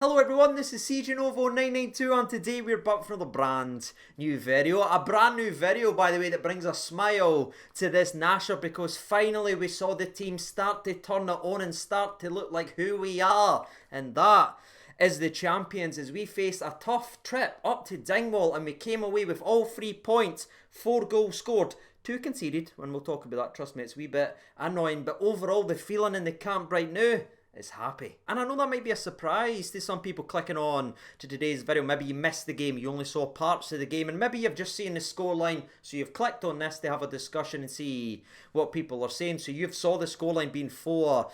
Hello everyone, this is CJNovo992 and today we're back for another brand new video. A brand new video, by the way, that brings a smile to this Nasher because finally we saw the team start to turn it on and start to look like who we are. And that is the champions as we faced a tough trip up to Dingwall and we came away with all 3 points, 4 goals scored. 2 conceded, and we'll talk about that, trust me, it's a wee bit annoying, but overall the feeling in the camp right now is happy. And I know that might be a surprise to some people clicking on to today's video. Maybe you missed the game, you only saw parts of the game, and maybe you've just seen the scoreline, so you've clicked on this to have a discussion and see what people are saying. So you've saw the scoreline being 4-2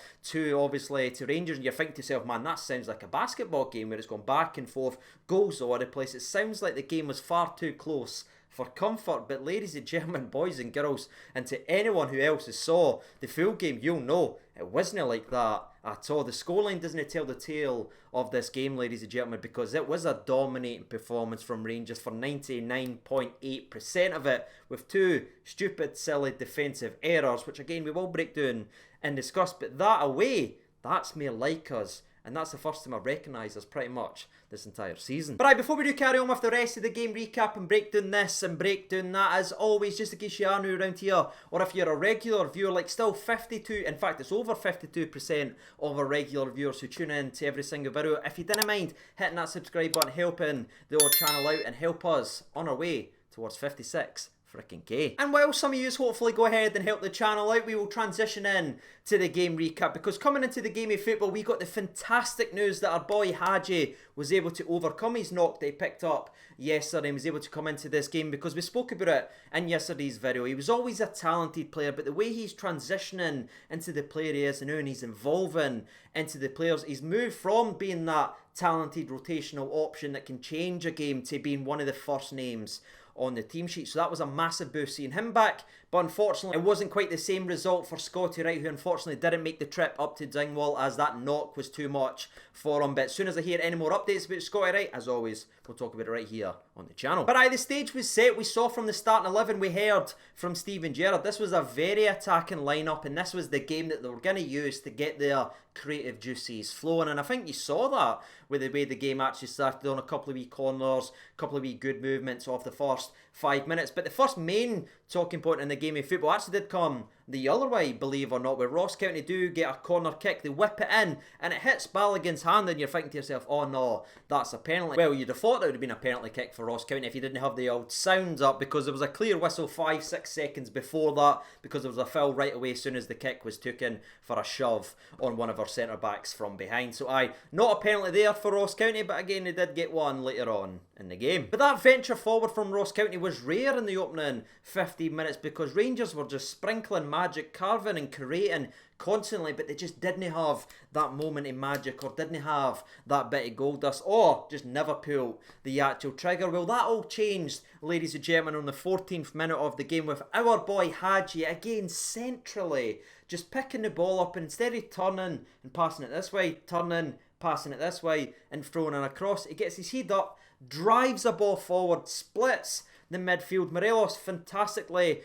obviously to Rangers, and you're thinking to yourself, man, that sounds like a basketball game where it's gone back and forth, goals all over the place. It sounds like the game was far too close for comfort, but ladies and gentlemen, boys and girls, and to anyone who else has saw the full game, you'll know it wasn't like that at all. The scoreline doesn't tell the tale of this game, ladies and gentlemen, because it was a dominating performance from Rangers for 99.8% of it, with 2 stupid, silly defensive errors, which again we will break down and discuss, but that away, that's more like us. And that's the first time I've recognised us pretty much this entire season. But right, before we do carry on with the rest of the game recap and break down this and break down that, as always, just in case you are new around here, or if you're a regular viewer, like still 52, in fact it's over 52% of our regular viewers who tune in to every single video. If you didn't mind hitting that subscribe button, helping the old channel out and help us on our way towards 56. Freaking K. And while some of you hopefully go ahead and help the channel out, we will transition in to the game recap, because coming into the game of football we got the fantastic news that our boy Haji was able to overcome his knock that he picked up yesterday and was able to come into this game, because we spoke about it in yesterday's video. He was always a talented player, but the way he's transitioning into the player he is now and he's evolving into the players, he's moved from being that talented rotational option that can change a game to being one of the first names on the team sheet. So that was a massive boost seeing him back, but unfortunately it wasn't quite the same result for Scotty Wright, who unfortunately didn't make the trip up to Dingwall as that knock was too much for him. But as soon as I hear any more updates about Scotty Wright, as always, we'll talk about it right here on the channel. But aye, the stage was set. We saw from the starting 11, we heard from Steven Gerrard, this was a very attacking lineup, and this was the game that they were going to use to get their creative juices flowing, and I think you saw that with the way the game actually started, on a couple of wee corners, a couple of wee good movements off the first 5 minutes. But the first main talking point in the game of football actually did come the other way, believe it or not, where Ross County do get a corner kick, they whip it in and it hits Balogun's hand, and you're thinking to yourself, oh no, that's a penalty. Well, you'd have thought that would have been a penalty kick for Ross County if you didn't have the old sounds up, because there was a clear whistle 5-6 seconds before that, because there was a foul right away as soon as the kick was taken for a shove on one of our centre backs from behind. So aye, not a penalty there for Ross County, but again they did get one later on in the game. But that venture forward from Ross County was rare in the opening 15 minutes, because Rangers were just sprinkling magic, carving and creating constantly, but they just didn't have that moment in magic, or didn't have that bit of gold dust, or just never pulled the actual trigger. Well, that all changed, ladies and gentlemen, on the 14th minute of the game, with our boy Haji again centrally just picking the ball up, and instead of turning and passing it this way, turning, passing it this way and throwing it across, he gets his head up, drives a ball forward, splits the midfield. Morelos fantastically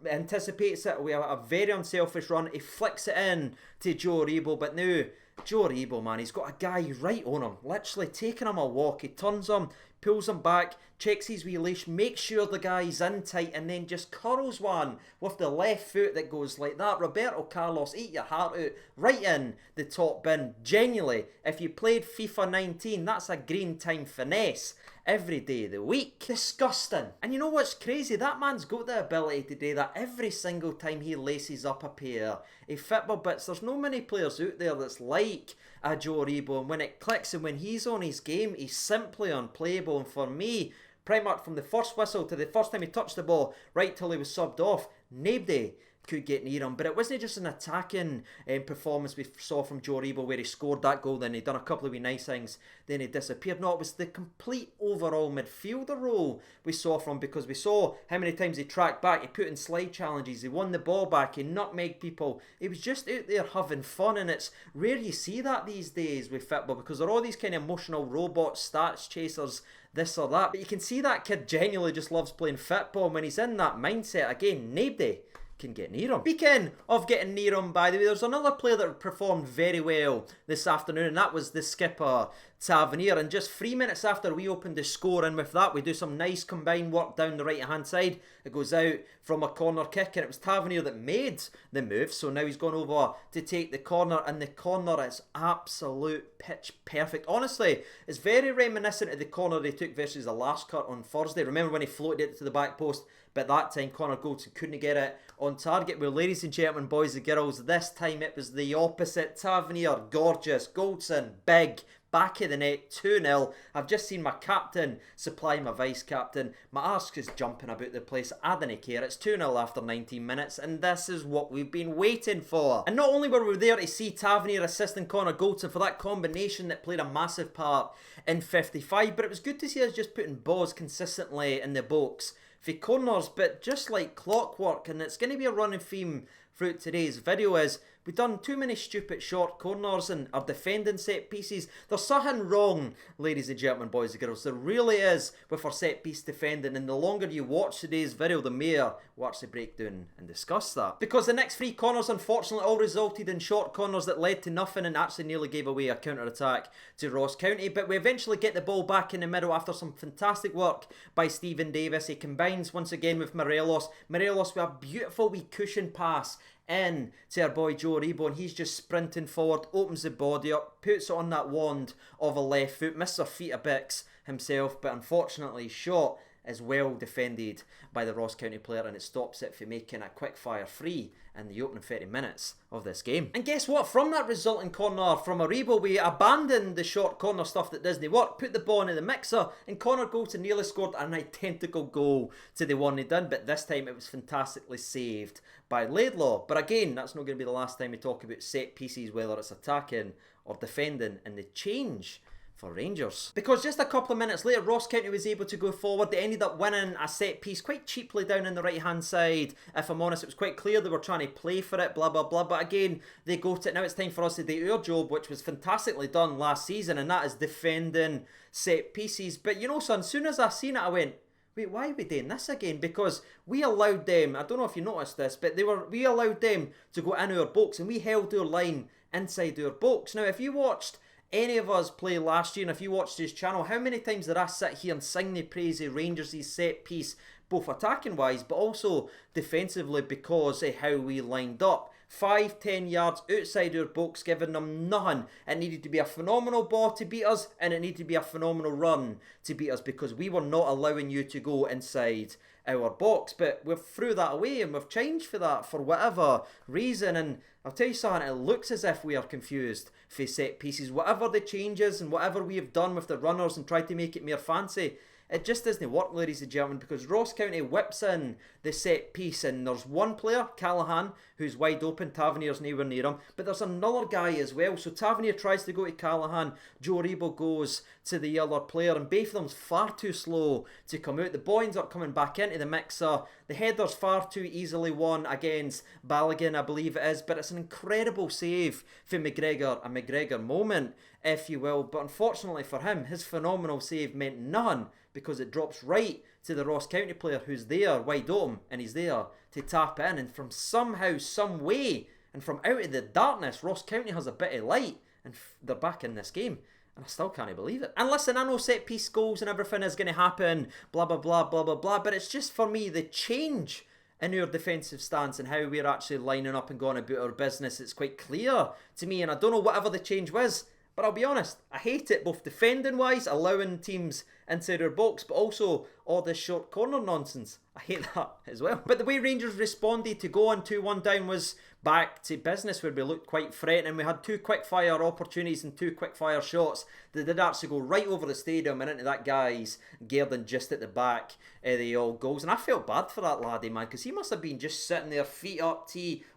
anticipates it. We have a very unselfish run. He flicks it in to Joe Aribo, but now Joe Aribo, man, he's got a guy right on him, literally taking him a walk. He turns him, pulls him back, checks his wee leash, makes sure the guy's in tight, and then just curls one with the left foot that goes like that. Roberto Carlos, eat your heart out, right in the top bin. Genuinely, if you played FIFA 19, that's a green time finesse every day of the week. Disgusting. And you know what's crazy? That man's got the ability to do that every single time he laces up a pair of football bits. There's no many players out there that's like a Joe Aribo, and when it clicks and when he's on his game, he's simply unplayable. And for me, pretty much from the first whistle to the first time he touched the ball right till he was subbed off, nobody could get near him. But it wasn't just an attacking performance we saw from Joe Aribo where he scored that goal, then he done a couple of wee nice things, then he disappeared. No, it was the complete overall midfielder role we saw from, because we saw how many times he tracked back, he put in slide challenges, he won the ball back, he nutmegged people. He was just out there having fun, and it's rare you see that these days with football, because they're all these kind of emotional robots, stats chasers, this or that. But you can see that kid genuinely just loves playing football, and when he's in that mindset, again, nobody can get near him. Speaking of getting near him, by the way, there's another player that performed very well this afternoon, and that was the skipper, Tavernier, and just 3 minutes after we opened the score, and with that we do some nice combined work down the right hand side. It goes out from a corner kick, and it was Tavernier that made the move, so now he's gone over to take the corner, and the corner is absolute pitch perfect. Honestly, it's very reminiscent of the corner they took versus the last cut on Thursday. Remember when he floated it to the back post, but that time Connor Goldson couldn't get it on target. Well, ladies and gentlemen, boys and girls, this time it was the opposite. Tavernier, gorgeous. Goldson, big. Back of the net, 2-0. I've just seen my captain supply my vice-captain. My arse is jumping about the place. I didn't care. It's 2-0 after 19 minutes, and this is what we've been waiting for. And not only were we there to see Tavernier assisting Connor Goldson for that combination that played a massive part in 55, but it was good to see us just putting balls consistently in the box for corners, but just like clockwork, and it's going to be a running theme throughout today's video, is we've done too many stupid short corners and are defending set pieces. There's something wrong, ladies and gentlemen, boys and girls. There really is with our set piece defending, and the longer you watch today's video, the more we'll actually break down and discuss that. Because the next 3 corners, unfortunately, all resulted in short corners that led to nothing and actually nearly gave away a counter-attack to Ross County. But we eventually get the ball back in the middle after some fantastic work by Stephen Davis. He combines once again with Morelos. Morelos with a beautiful wee cushion pass in to our boy Joe Aribo, and he's just sprinting forward, opens the body up, puts it on that wand of a left foot, Mr. Feet a Bix himself, but unfortunately his shot is well defended by the Ross County player, and it stops it from making a quick fire free in the opening 30 minutes of this game. And guess what? From that resulting corner from Aribo, we abandoned the short corner stuff that doesn't work, put the ball into the mixer, and Connor Goldson nearly scored an identical goal to the one he done, but this time it was fantastically saved by Laidlaw. But again, that's not going to be the last time we talk about set pieces, whether it's attacking or defending, and the change for Rangers. Because just a couple of minutes later, Ross County was able to go forward. They ended up winning a set piece quite cheaply down in the right hand side. If I'm honest, it was quite clear they were trying to play for it, blah blah blah, but again, they go to it. Now it's time for us to do our job, which was fantastically done last season, and that is defending set pieces. But you know, son, as soon as I seen it, I went, wait, why are we doing this again? Because we allowed them, I don't know if you noticed this, but we allowed them to go in our box, and we held our line inside our box. Now, if you watched any of us play last year, and if you watched this channel, how many times did I sit here and sing the praise of Rangers' set piece, both attacking wise but also defensively, because of how we lined up? 5-10 yards outside our box, giving them nothing. It needed to be a phenomenal ball to beat us, and it needed to be a phenomenal run to beat us, because we were not allowing you to go inside our box. But we've threw that away, and we've changed for that for whatever reason. And I'll tell you something, it looks as if we are confused for set pieces. Whatever the changes and whatever we have done with the runners and tried to make it more fancy, it just doesn't work, ladies and gentlemen, because Ross County whips in the set piece, and there's one player, Callahan, who's wide open. Tavernier's nowhere near him, but there's another guy as well. So Tavernier tries to go to Callahan, Joe Aribo goes to the other player, and both of them's far too slow to come out. The ball ends up coming back into the mixer. The header's far too easily won against Balogun, I believe it is, but it's an incredible save for McGregor, a McGregor moment, if you will. But unfortunately for him, his phenomenal save meant none, because it drops right to the Ross County player, who's there wide open, and he's there to tap in, and from somehow, some way, and from out of the darkness, Ross County has a bit of light, and they're back in this game. And I still can't believe it. And listen, I know set piece goals and everything is going to happen, blah blah blah blah blah blah, but it's just, for me, the change in our defensive stance and how we're actually lining up and going about our business. It's quite clear to me, and I don't know whatever the change was, but I'll be honest, I hate it, both defending wise, allowing teams inside our box, but also all this short corner nonsense. I hate that as well. But the way Rangers responded to go on 2-1 down was back to business, where we looked quite threatening. We had 2 quick fire opportunities and 2 quick fire shots that did actually go right over the stadium and into that guy's Gerdon just at the back of the all goals. And I felt bad for that laddie, man, because he must have been just sitting there, feet up,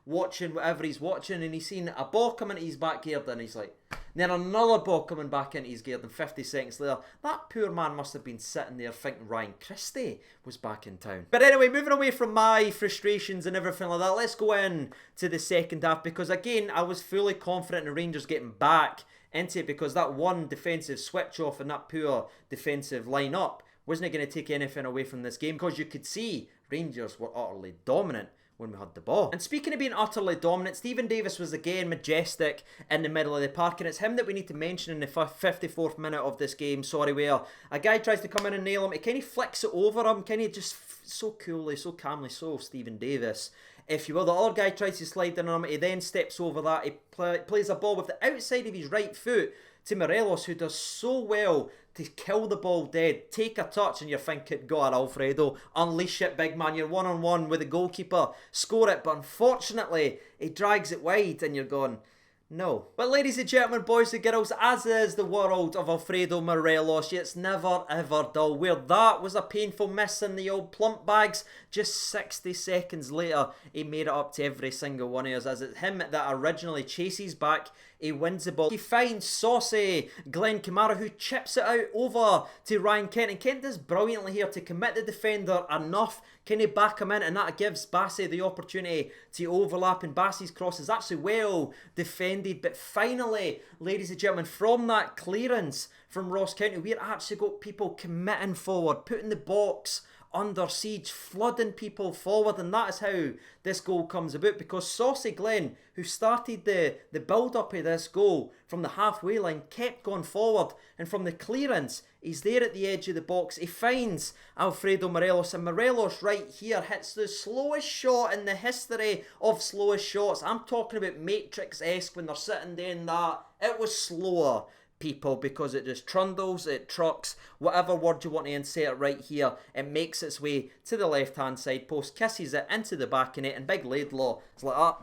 watching whatever he's watching, and he's seen a ball coming into his back Gerdon, and he's like, then another ball coming back into his Gerdon 50 seconds later. That poor man must have been sitting there thinking Ryan Christie was back in town. But anyway, moving away from my frustrations and everything like that, let's go in to the second half, because again, I was fully confident in the Rangers getting back into it, because that one defensive switch off and that poor defensive line up wasn't going to take anything away from this game, because you could see Rangers were utterly dominant when we had the ball. And speaking of being utterly dominant, Stephen Davis was again majestic in the middle of the park, and it's him that we need to mention in the 54th minute of this game, where a guy tries to come in and nail him, he kind of flicks it over him, kind of just so coolly, so calmly, so Stephen Davis, if you will. The other guy tries to slide in on him, he then steps over that, he plays a ball with the outside of his right foot to Morelos, who does so well to kill the ball dead, take a touch, and you're thinking, go on Alfredo, unleash it big man, you're one-on-one with the goalkeeper, score it. But unfortunately, he drags it wide and you're going, no. But ladies and gentlemen, boys and girls, as is the world of Alfredo Morelos, it's never ever dull. Where that was a painful miss in the old plump bags, just 60 seconds later, he made it up to every single one of us, as it's him that originally chases back, he wins the ball. He finds saucy Glenn Kamara, who chips it out over to Ryan Kent, and Kent does brilliantly here to commit the defender enough, can he back him in, and that gives Bassey the opportunity to overlap, and Bassey's cross is actually well defended. But finally, ladies and gentlemen, from that clearance from Ross County, we're actually got people committing forward, putting the box under siege, flooding people forward, and that is how this goal comes about, because Saucy Glenn, who started the build-up of this goal from the halfway line, kept going forward, and from the clearance, he's there at the edge of the box, he finds Alfredo Morelos, and Morelos right here hits the slowest shot in the history of slowest shots. I'm talking about Matrix-esque when they're sitting doing that. It was slower, people, because it just trundles, it trucks, whatever word you want to insert right here, it makes its way to the left hand side post, kisses it into the back of it, and big Laidlaw is like that.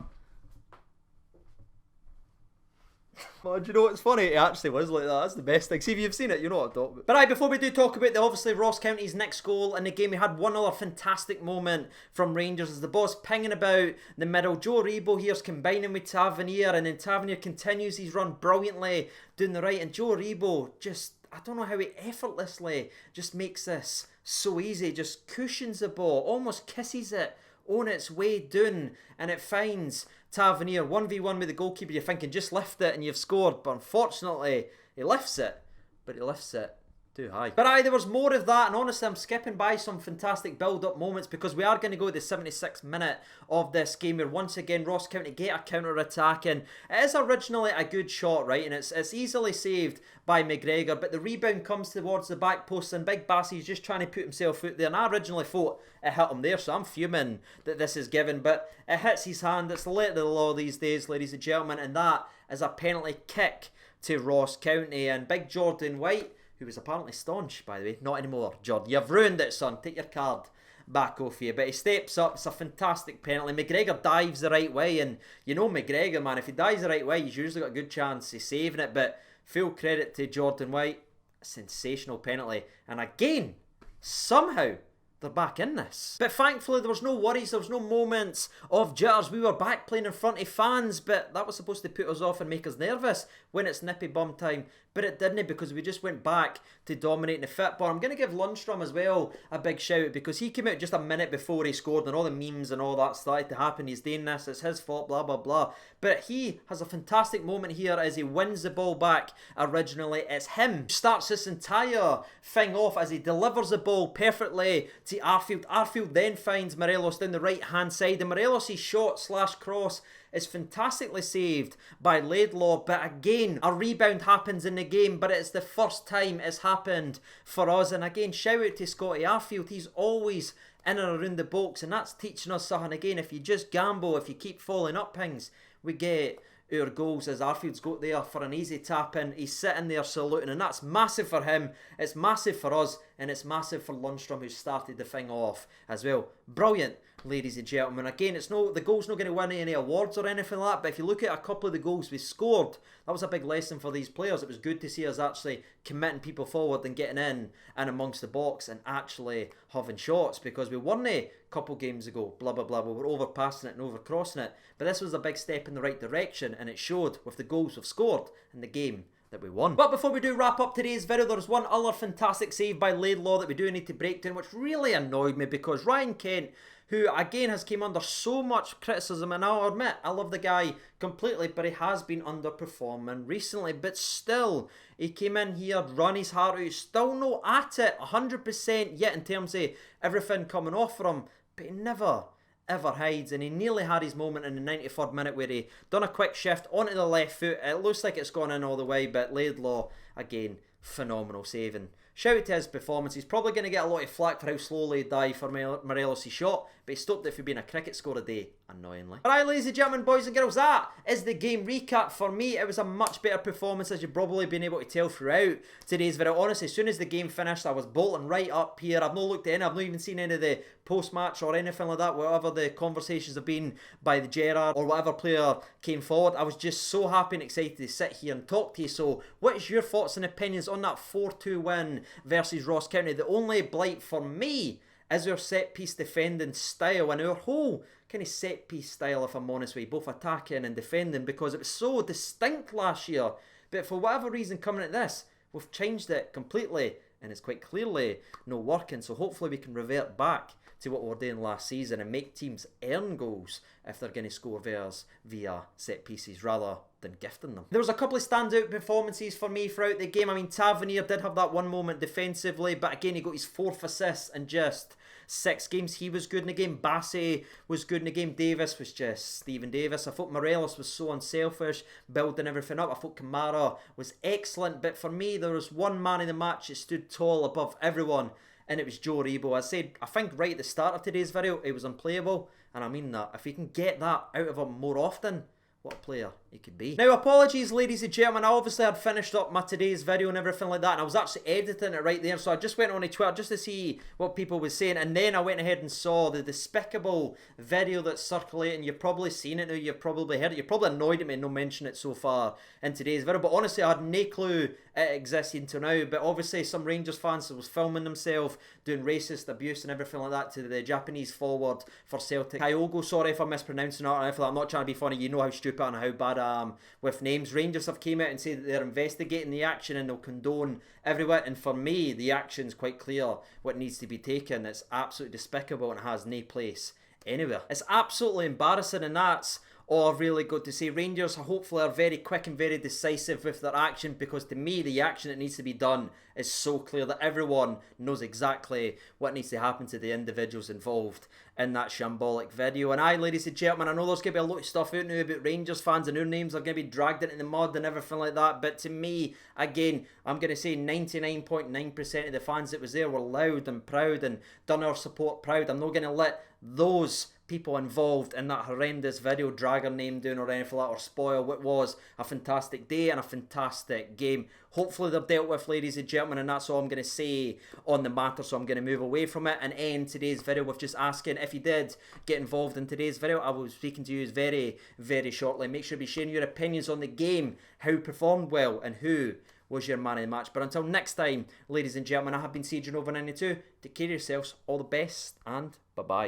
Oh, do you know what's funny? It actually was like that. That's the best thing. See, if you've seen it, you know what I'm talking about. But aye, before we do talk about obviously Ross County's next goal in the game, we had one other fantastic moment from Rangers as the ball's pinging about the middle. Joe Aribo here's combining with Tavernier, and then Tavernier continues his run brilliantly down the right, and Joe Aribo just, I don't know how he effortlessly just makes this so easy, just cushions the ball, almost kisses it on its way down, and it finds Tavernier 1v1 with the goalkeeper. You're thinking just lift it and you've scored, but unfortunately he lifts it, but he lifts it too high. But aye, there was more of that, and honestly I'm skipping by some fantastic build-up moments, because we are going to go to the 76th minute of this game where once again Ross County get a counter-attack, and it is originally a good shot, right, and it's easily saved by McGregor, but the rebound comes towards the back post, and Big Bassey's just trying to put himself out there, and I originally thought it hit him there, so I'm fuming that this is given, but it hits his hand. It's the letter of the law these days, ladies and gentlemen, and that is a penalty kick to Ross County. And Big Jordan White, who was apparently staunch, by the way, not anymore, Jordan, you've ruined it, son, take your card back off you. But he steps up, it's a fantastic penalty. McGregor dives the right way, and you know McGregor, man, if he dives the right way, he's usually got a good chance of saving it. But full credit to Jordan White, a sensational penalty, and again, somehow they're back in this. But thankfully there was no worries, there was no moments of jitters. We were back playing in front of fans, but that was supposed to put us off and make us nervous when it's nippy bum time. But it didn't, because we just went back to dominating the football. I'm going to give Lundstrom as well a big shout out, because he came out just a minute before he scored, and all the memes and all that started to happen. He's doing this, it's his fault, blah blah blah. But he has a fantastic moment here as he wins the ball back. Originally it's him who starts this entire thing off as he delivers the ball perfectly to Arfield. Arfield then finds Morelos down the right hand side, and Morelos' shot slash cross is fantastically saved by Laidlaw. But again, a rebound happens in the game, but it's the first time it's happened for us. And again, shout out to Scotty Arfield, he's always in and around the box, and that's teaching us something. Again, if you just gamble, if you keep following up things, we get our goals. As Arfield's got there for an easy tap in, he's sitting there saluting, and that's massive for him, it's massive for us, and it's massive for Lundstrom, who started the thing off as well. Brilliant, ladies and gentlemen. Again, it's no, the goal's not going to win any awards or anything like that, but if you look at a couple of the goals we scored, that was a big lesson for these players. It was good to see us actually committing people forward and getting in and amongst the box and actually having shots, because we won a couple games ago, blah blah blah, we were overpassing it and overcrossing it, but this was a big step in the right direction, and it showed with the goals we've scored in the game that we won. But before we do wrap up today's video, there's one other fantastic save by Laidlaw that we do need to break down, which really annoyed me, because Ryan Kent, who again has came under so much criticism, and I'll admit I love the guy completely, but he has been underperforming recently, but still he came in here, run his heart out, still not at it 100% yet in terms of everything coming off for him, but he never ever hides, and he nearly had his moment in the 93rd minute where he done a quick shift onto the left foot. It looks like it's gone in all the way, but Laidlaw, again, phenomenal saving. Shout out to his performance. He's probably going to get a lot of flack for how slowly he dived for Morelos' shot, but he stopped it for being a cricket score a day, annoyingly. Alright, ladies and gentlemen, boys and girls, that is the game recap. For me, it was a much better performance, as you've probably been able to tell throughout today's video. Honestly, as soon as the game finished, I was bolting right up here. I've not looked at any, I've not even seen any of the post-match or anything like that, whatever the conversations have been by the Gerrard or whatever player came forward. I was just so happy and excited to sit here and talk to you. So, what is your thoughts and opinions on that 4-2 win versus Ross County? The only blight for me is our set-piece defending style and our whole kind of set-piece style, if I'm honest with you, both attacking and defending, because it was so distinct last year. But for whatever reason, coming at this, we've changed it completely, and it's quite clearly not working. So hopefully we can revert back to what we were doing last season and make teams earn goals if they're going to score theirs via set pieces rather than gifting them. There was a couple of standout performances for me throughout the game. I mean, Tavernier did have that one moment defensively, but again, he got his 4th assist in just 6 games. He was good in the game. Bassey was good in the game. Davis was just Stephen Davis. I thought Morelos was so unselfish, building everything up. I thought Kamara was excellent, but for me, there was one man in the match that stood tall above everyone, and it was Joe Aribo. I said, I think right at the start of today's video, he was unplayable, and I mean that. If he can get that out of him more often, what a player he could be. Now, apologies, ladies and gentlemen. I obviously had finished up my today's video and everything like that, and I was actually editing it right there, so I just went on to Twitter just to see what people were saying, and then I went ahead and saw the despicable video that's circulating. You've probably seen it now, you've probably heard it, you're probably annoyed at me not mentioning it so far in today's video, but honestly, I had no clue it existed until now. But obviously, some Rangers fans was filming themselves doing racist abuse and everything like that to the Japanese forward for Celtic, Kyogo. Sorry if I'm mispronouncing it or anything. I'm not trying to be funny. You know how stupid and how bad I am with names. Rangers have came out and said that they're investigating the action and they'll condone everywhere. And for me, the action's quite clear what needs to be taken. It's absolutely despicable and it has no place anywhere. It's absolutely embarrassing, and that's all I've really got to say. Rangers hopefully are very quick and very decisive with their action, because to me the action that needs to be done is so clear that everyone knows exactly what needs to happen to the individuals involved in that shambolic video. And ladies and gentlemen, I know there's going to be a lot of stuff out now about Rangers fans and their names are going to be dragged into the mud and everything like that, but to me, again, I'm going to say 99.9% of the fans that was there were loud and proud and done our support proud. I'm not going to let those people involved in that horrendous video drag her name down or anything like that, or spoil what was a fantastic day and a fantastic game. Hopefully they're dealt with, ladies and gentlemen, and that's all I'm going to say on the matter. So I'm going to move away from it and end today's video with just asking, if you did get involved in today's video, I will be speaking to you very, very shortly. Make sure to be sharing your opinions on the game, who performed well and who was your man of the match. But until next time, ladies and gentlemen, I have been CJ Over 92. Take care of yourselves, all the best, and bye-bye.